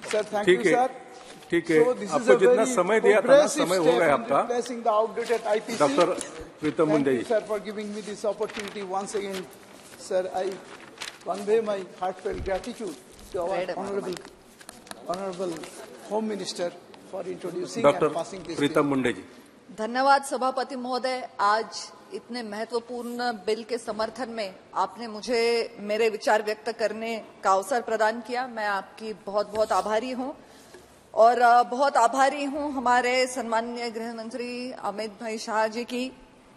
Sir thank you sir. ठीक है, आपको जितना समय दिया था ना, समय हो गया आपका। Doctor Pritam Munde ji, sir for giving me this opportunity once again. Sir I convey my heartfelt gratitude to our honorable Home Minister for introducing and passing this bill. प्रीतम मुंडे जी, धन्यवाद सभापति महोदय। आज इतने महत्वपूर्ण बिल के समर्थन में आपने मुझे मेरे विचार व्यक्त करने का अवसर प्रदान किया। मैं आपकी बहुत बहुत आभारी हूं और बहुत आभारी हूं हमारे सम्माननीय गृह मंत्री अमित भाई शाह जी की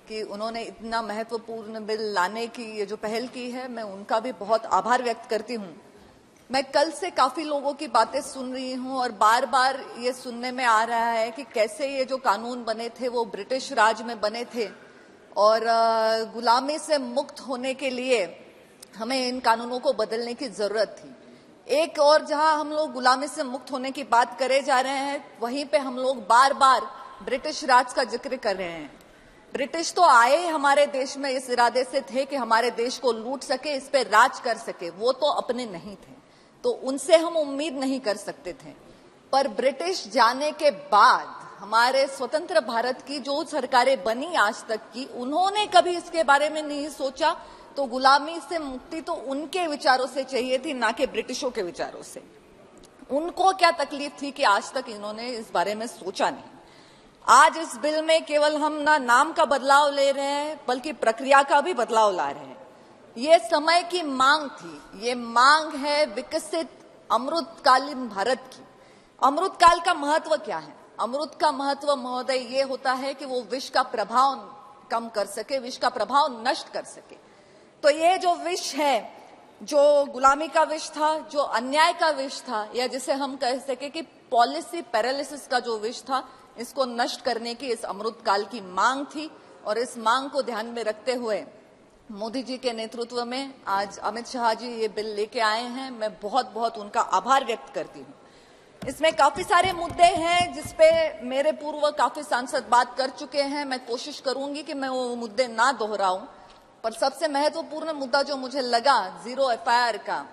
कि उन्होंने इतना महत्वपूर्ण बिल लाने की ये जो पहल की है, मैं उनका भी बहुत आभार व्यक्त करती हूं। मैं कल से काफी लोगों की बातें सुन रही हूं और बार बार ये सुनने में आ रहा है कि कैसे ये जो कानून बने थे वो ब्रिटिश राज में बने थे और गुलामी से मुक्त होने के लिए हमें इन कानूनों को बदलने की जरूरत थी। एक और जहां हम लोग गुलामी से मुक्त होने की बात करे जा रहे हैं, वहीं पे हम लोग बार बार ब्रिटिश राज का जिक्र कर रहे हैं। ब्रिटिश तो आए हमारे देश में इस इरादे से थे कि हमारे देश को लूट सके, इस पे राज कर सके, वो तो अपने नहीं थे, तो उनसे हम उम्मीद नहीं कर सकते थे। पर ब्रिटिश जाने के बाद हमारे स्वतंत्र भारत की जो सरकारें बनी आज तक की, उन्होंने कभी इसके बारे में नहीं सोचा। तो गुलामी से मुक्ति तो उनके विचारों से चाहिए थी, ना कि ब्रिटिशों के विचारों से। उनको क्या तकलीफ थी कि आज तक इन्होंने इस बारे में सोचा नहीं। आज इस बिल में केवल हम ना नाम का बदलाव ले रहे हैं, बल्कि प्रक्रिया का भी बदलाव ला रहे हैं। ये समय की मांग थी, ये मांग है विकसित अमृतकालीन भारत की। अमृतकाल का महत्व क्या है? अमृत का महत्व महोदय ये होता है कि वो विष का प्रभाव कम कर सके, विष का प्रभाव नष्ट कर सके। तो ये जो विष है, जो गुलामी का विष था, जो अन्याय का विष था, या जिसे हम कह सके कि पॉलिसी पैरालिसिस का जो विष था, इसको नष्ट करने की इस अमृतकाल की मांग थी। और इस मांग को ध्यान में रखते हुए मोदी जी के नेतृत्व में आज अमित शाह जी ये बिल लेके आए हैं। मैं बहुत बहुत उनका आभार व्यक्त करती हूँ। इसमें काफी सारे मुद्दे हैं जिसपे मेरे पूर्व काफी सांसद बात कर चुके हैं। मैं कोशिश करूंगी कि मैं वो मुद्दे ना दोहराऊं, पर सबसे महत्वपूर्ण मुद्दा जो मुझे लगा जीरो एफआईआर का,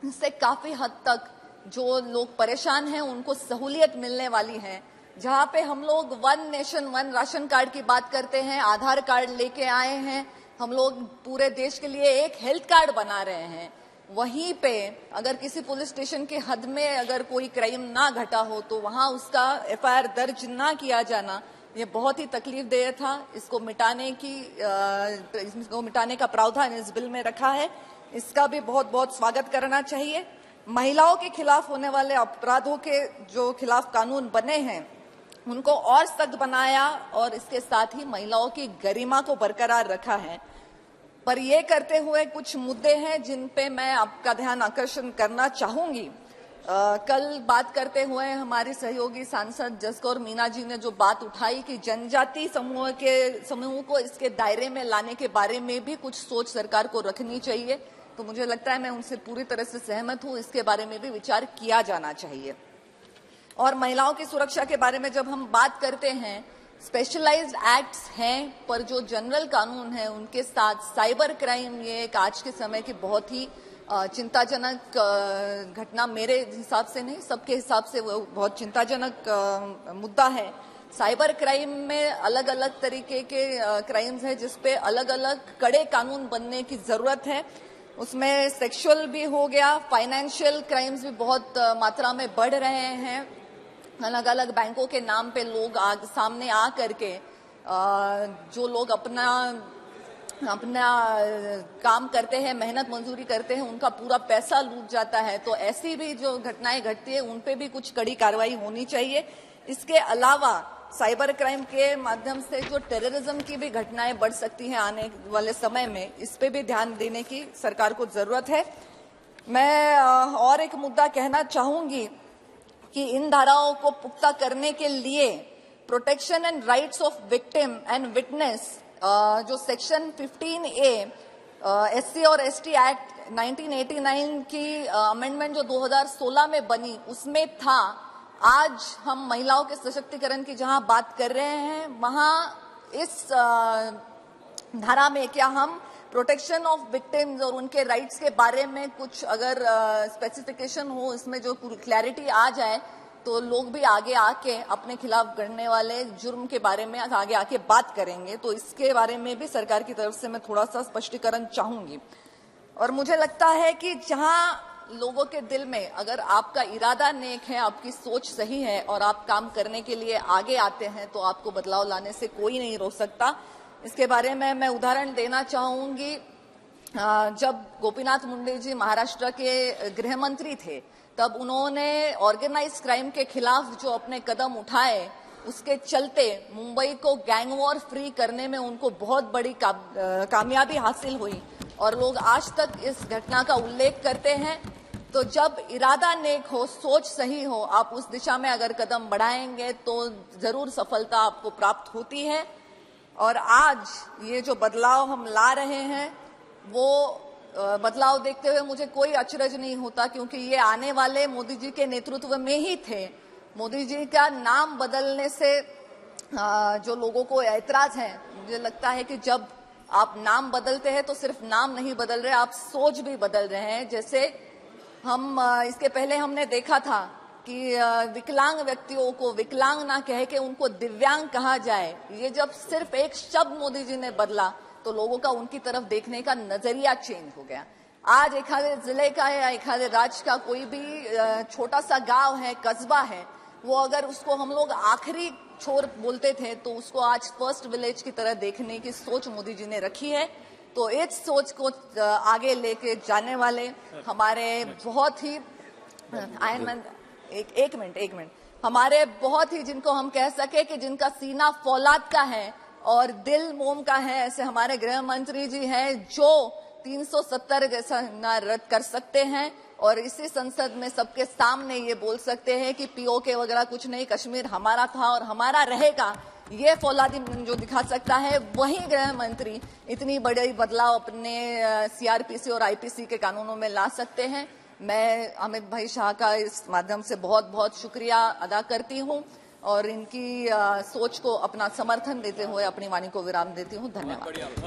इससे काफी हद तक जो लोग परेशान हैं उनको सहूलियत मिलने वाली है। जहां पे हम लोग one nation one ration card की बात करते हैं, आधार कार्ड लेके आए हैं, हम लोग पूरे देश के लिए एक हेल्थ कार्ड बना रहे हैं, वहीं पे अगर किसी पुलिस स्टेशन के हद में अगर कोई क्राइम ना घटा हो तो वहां उसका एफआईआर दर्ज ना किया जाना, ये बहुत ही तकलीफदेह था। इसको मिटाने का प्रावधान इस बिल में रखा है, इसका भी बहुत बहुत स्वागत करना चाहिए। महिलाओं के खिलाफ होने वाले अपराधों के जो खिलाफ कानून बने हैं उनको और सख्त बनाया और इसके साथ ही महिलाओं की गरिमा को बरकरार रखा है। पर ये करते हुए कुछ मुद्दे हैं जिन पे मैं आपका ध्यान आकर्षण करना चाहूंगी। कल बात करते हुए हमारी सहयोगी सांसद जसकौर मीना जी ने जो बात उठाई कि जनजाति समूह को इसके दायरे में लाने के बारे में भी कुछ सोच सरकार को रखनी चाहिए, तो मुझे लगता है मैं उनसे पूरी तरह से सहमत हूं। इसके बारे में भी विचार किया जाना चाहिए। और महिलाओं की सुरक्षा के बारे में जब हम बात करते हैं, स्पेशलाइज्ड एक्ट्स हैं, पर जो जनरल कानून है उनके साथ साइबर क्राइम ये एक आज के समय की बहुत ही चिंताजनक घटना, मेरे हिसाब से नहीं सबके हिसाब से वो बहुत चिंताजनक मुद्दा है। साइबर क्राइम में अलग अलग तरीके के क्राइम्स हैं जिसपे अलग अलग कड़े कानून बनने की जरूरत है। उसमें सेक्सुअल भी हो गया, फाइनेंशियल क्राइम्स भी बहुत मात्रा में बढ़ रहे हैं। अलग अलग बैंकों के नाम पे लोग सामने आ करके जो लोग अपना काम करते हैं, मेहनत मजदूरी करते हैं, उनका पूरा पैसा लूट जाता है। तो ऐसी भी जो घटनाएं घटती है उन पे भी कुछ कड़ी कार्रवाई होनी चाहिए। इसके अलावा साइबर क्राइम के माध्यम से जो टेररिज्म की भी घटनाएं बढ़ सकती हैं आने वाले समय में, इस पे भी ध्यान देने की सरकार को जरूरत है। मैं और एक मुद्दा कहना चाहूंगी कि इन धाराओं को पुख्ता करने के लिए protection and rights of victim and witness, जो सेक्शन 15A SC और ST एक्ट 1989 की अमेंडमेंट जो 2016 में बनी उसमें था। आज हम महिलाओं के सशक्तिकरण की जहां बात कर रहे हैं, वहां इस धारा में क्या हम प्रोटेक्शन ऑफ विक्टिम्स और उनके राइट्स के बारे में कुछ अगर स्पेसिफिकेशन हो, इसमें जो पूरी क्लैरिटी आ जाए तो लोग भी आगे आके अपने खिलाफ करने वाले जुर्म के बारे में आगे आके बात करेंगे। तो इसके बारे में भी सरकार की तरफ से मैं थोड़ा सा स्पष्टीकरण चाहूंगी। और मुझे लगता है कि जहां लोगों के दिल में अगर आपका इरादा नेक है, आपकी सोच सही है और आप काम करने के लिए आगे आते हैं तो आपको बदलाव लाने से कोई नहीं रोक सकता। इसके बारे में मैं उदाहरण देना चाहूंगी। जब गोपीनाथ मुंडे जी महाराष्ट्र के गृह मंत्री थे तब उन्होंने ऑर्गेनाइज क्राइम के खिलाफ जो अपने कदम उठाए, उसके चलते मुंबई को गैंग वॉर फ्री करने में उनको बहुत बड़ी कामयाबी हासिल हुई और लोग आज तक इस घटना का उल्लेख करते हैं। तो जब इरादा नेक हो, सोच सही हो, आप उस दिशा में अगर कदम बढ़ाएंगे तो जरूर सफलता आपको प्राप्त होती है। और आज ये जो बदलाव हम ला रहे हैं वो बदलाव देखते हुए मुझे कोई अचरज नहीं होता, क्योंकि ये आने वाले मोदी जी के नेतृत्व में ही थे। मोदी जी का नाम बदलने से जो लोगों को ऐतराज है, मुझे लगता है कि जब आप नाम बदलते हैं तो सिर्फ नाम नहीं बदल रहे, आप सोच भी बदल रहे हैं। जैसे हम इसके पहले हमने देखा था कि विकलांग व्यक्तियों को विकलांग ना कह के उनको दिव्यांग कहा जाए। ये जब सिर्फ एक शब्द मोदी जी ने बदला तो लोगों का उनकी तरफ देखने का नजरिया चेंज हो गया। आज एक आधे जिले का या एक आधे राज्य का कोई भी छोटा सा गांव है, कस्बा है, वो अगर उसको हम लोग आखिरी छोर बोलते थे तो उसको आज फर्स्ट विलेज की तरह देखने की सोच मोदी जी ने रखी है। तो इस सोच को आगे लेके जाने वाले हमारे बहुत ही एक मिनट हमारे बहुत ही, जिनको हम कह सके कि जिनका सीना फौलाद का है और दिल मोम का है, ऐसे हमारे गृह मंत्री जी हैं जो 370 जैसा ना रद्द कर सकते हैं और इसी संसद में सबके सामने ये बोल सकते हैं कि पीओके वगैरह कुछ नहीं, कश्मीर हमारा था और हमारा रहेगा। ये फौलादी जो दिखा सकता है वही गृह मंत्री इतनी बड़ी बदलाव अपने सीआरपीसी और आईपीसी के कानूनों में ला सकते हैं। मैं अमित भाई शाह का इस माध्यम से बहुत बहुत शुक्रिया अदा करती हूं और इनकी सोच को अपना समर्थन देते हुए अपनी वाणी को विराम देती हूं। धन्यवाद।